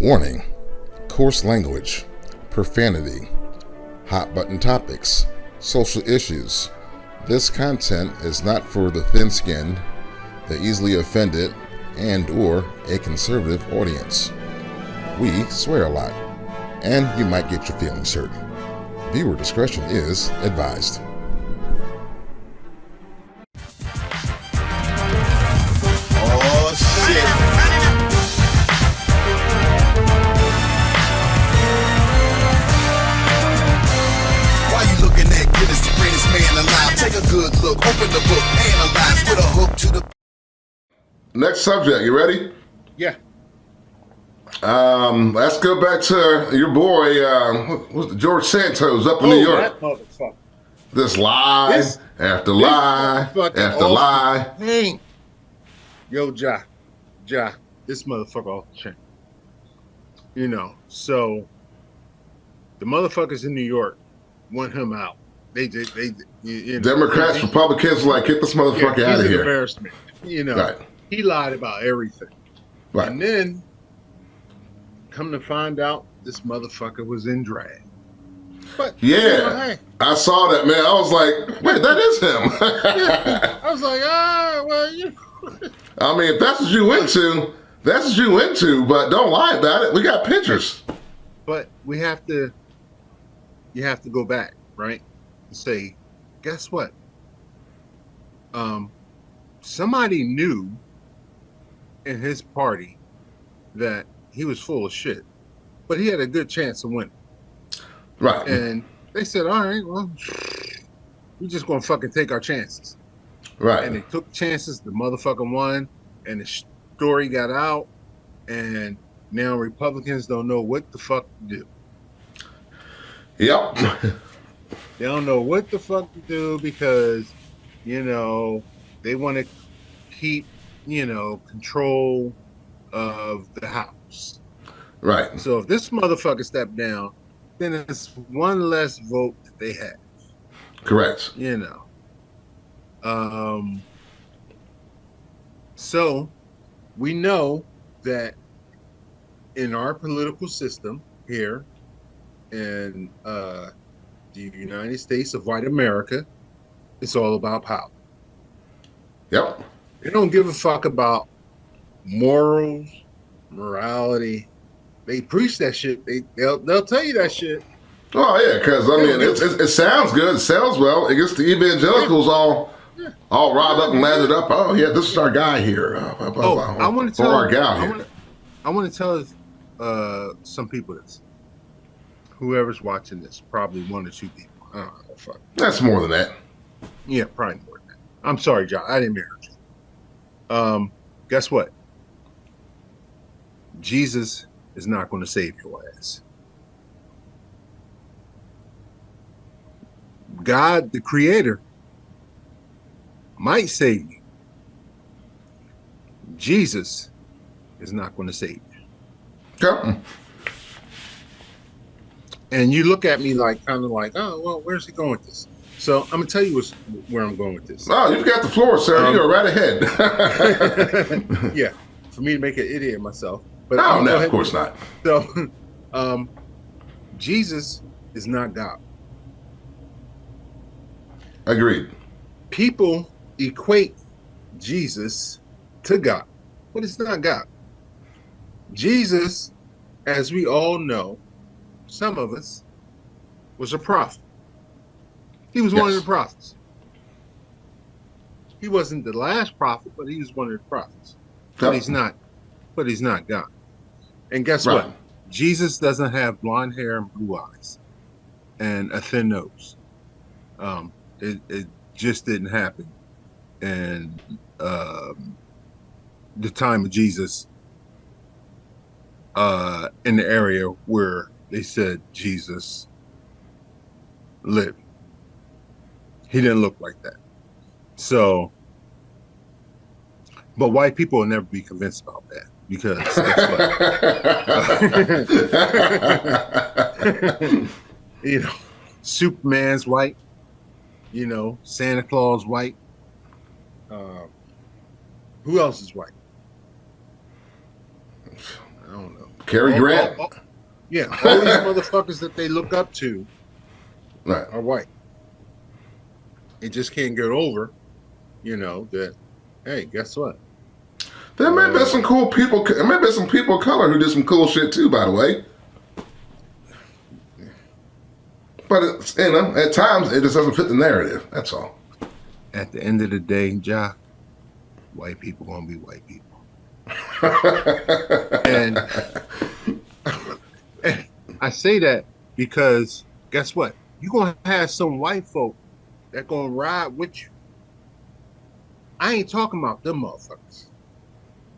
Warning: coarse language, profanity, hot button topics, social issues. This content is not for the thin-skinned, the easily offended, and or a conservative audience. We swear a lot, and you might get your feelings hurt. Viewer discretion is advised. Oh shit. Why you looking at Guinness, the greatest man alive? Take a good look, open the book, analyze with a hook to the... Next subject, you ready? Yeah. Let's go back to your boy, what's the George Santos up in New York. That motherfucker. This lie after lie after lie. Hey. Yo, Ja, this motherfucker off the chain. You know, so the motherfuckers in New York want him out. They you know, Democrats, Republicans, like, get this motherfucker out of he's an here. Embarrassment. You know, Right. He lied about everything. Right. And then, come to find out, this motherfucker was in drag. But Yeah, you know, hey, I saw that, man. I was like, wait, that is him. yeah. I was like, well, you know. I mean, if that's what you into, that's what you into, but don't lie about it. We got pictures. But you have to go back, right? And say, guess what? Somebody knew in his party that he was full of shit, but he had a good chance of winning. Right. And they said, all right, well, we're just gonna fucking take our chances. Right. And they took chances, the motherfucker won, and the story got out, and now Republicans don't know what the fuck to do. Yep. They don't know what the fuck to do because, you know, they want to keep, you know, control of the House. Right. So if this motherfucker stepped down, then it's one less vote that they have. Correct. You know. So we know that in our political system here in the United States of white America, it's all about power. Yep. They don't give a fuck about morals, morality. They preach that shit. They'll tell you that shit. Oh yeah, because I mean, it sounds good, it sells well. It gets the evangelicals all riled up and lathered up. Oh yeah, this is our guy here. I want to tell our gal here. I want to tell some people this. Whoever's watching this, probably one or two people. I don't know. Fuck. That's more than that. Yeah, probably more than that. I'm sorry, John. I didn't mean to hurt you. Guess what? Jesus is not going to save your ass. God, the Creator, might save you. Jesus is not going to save you. Okay. And you look at me like, kind of like, oh, well, where's he going with this? So I'm going to tell you where I'm going with this. Oh, you've got the floor, sir. You go right ahead. Yeah, for me to make an idiot of myself. But no, of course not. So, Jesus is not God. Agreed. People equate Jesus to God, but it's not God. Jesus, as we all know, some of us, was a prophet. He was one of the prophets. He wasn't the last prophet, but he was one of the prophets. But he's not God. And guess what? Jesus doesn't have blonde hair and blue eyes and a thin nose. It just didn't happen. And the time of Jesus in the area where they said Jesus lived. He didn't look like that. So, but white people will never be convinced about that because guess what? You know, Superman's white. You know, Santa Claus white. Who else is white? I don't know. Cary Grant. Yeah, all these motherfuckers that they look up to Right. are white. They just can't get over, that, hey, guess what? There may be some cool people. There may be some people of color who did some cool shit too, by the way. But it's, at times it just doesn't fit the narrative. That's all. At the end of the day, Ja, white people gonna be white people. and I say that because guess what? You're gonna have some white folk that gonna ride with you. I ain't talking about them motherfuckers.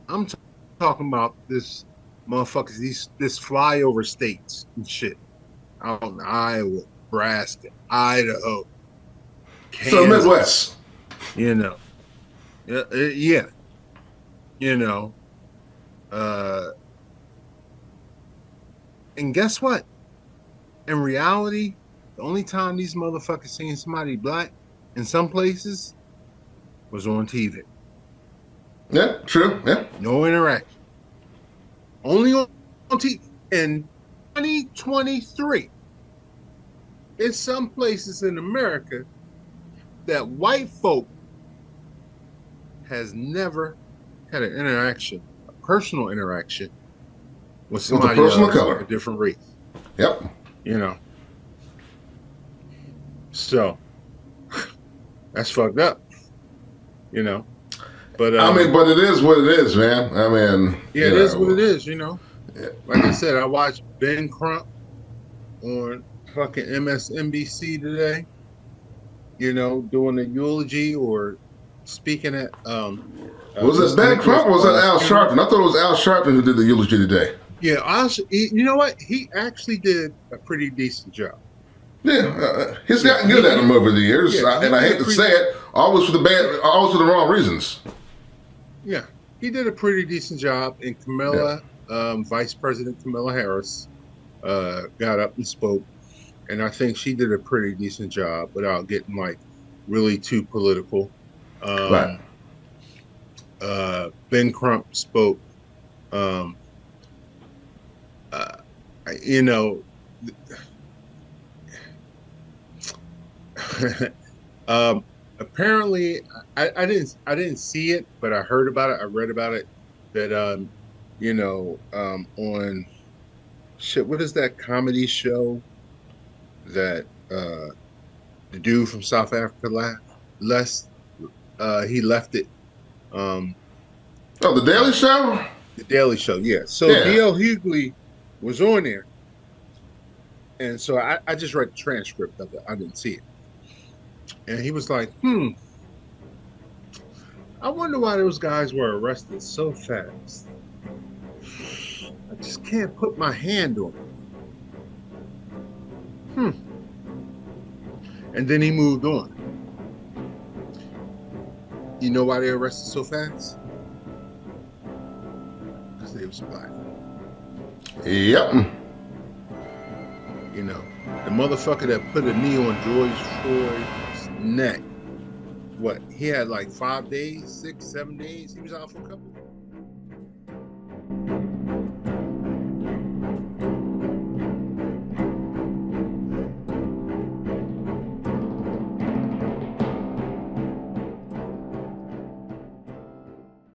I'm talking about this motherfuckers, this flyover states and shit. Out in Iowa, Nebraska, Idaho, Kansas, so Midwest. Yeah. And guess what? In reality, the only time these motherfuckers seen somebody black in some places was on TV. Yeah, true. Yeah. No interaction. Only on TV. In 2023, in some places in America that white folk has never had an interaction, a personal interaction with somebody else of a different race. Yep. So that's fucked up. But but it is what it is, man. I mean, yeah, it is what it is. Like I said, I watched Ben Crump on fucking MSNBC today. Doing a eulogy or speaking at. Was it Ben Crump or was that Al Sharpton? I thought it was Al Sharpton who did the eulogy today. Yeah, you know what? He actually did a pretty decent job. Yeah, he's gotten good at them over the years, and I hate to say it, always for the wrong reasons. Yeah, he did a pretty decent job, and Kamala, Vice President Kamala Harris, got up and spoke, and I think she did a pretty decent job without getting really too political. Right. Ben Crump spoke. Apparently, I didn't see it, but I heard about it. I read about it that on shit. What is that comedy show that the dude from South Africa he left it. The Daily Show. The Daily Show, yeah. So D.L. Hughley was on there, and so I just read the transcript of it. I didn't see it. And he was like, I wonder why those guys were arrested so fast. I just can't put my hand on it. And then he moved on. You know why they arrested so fast? Because they was black. Yep. The motherfucker that put a knee on George Floyd's neck. What? He had 5 days, 6, 7 days. He was out for a couple.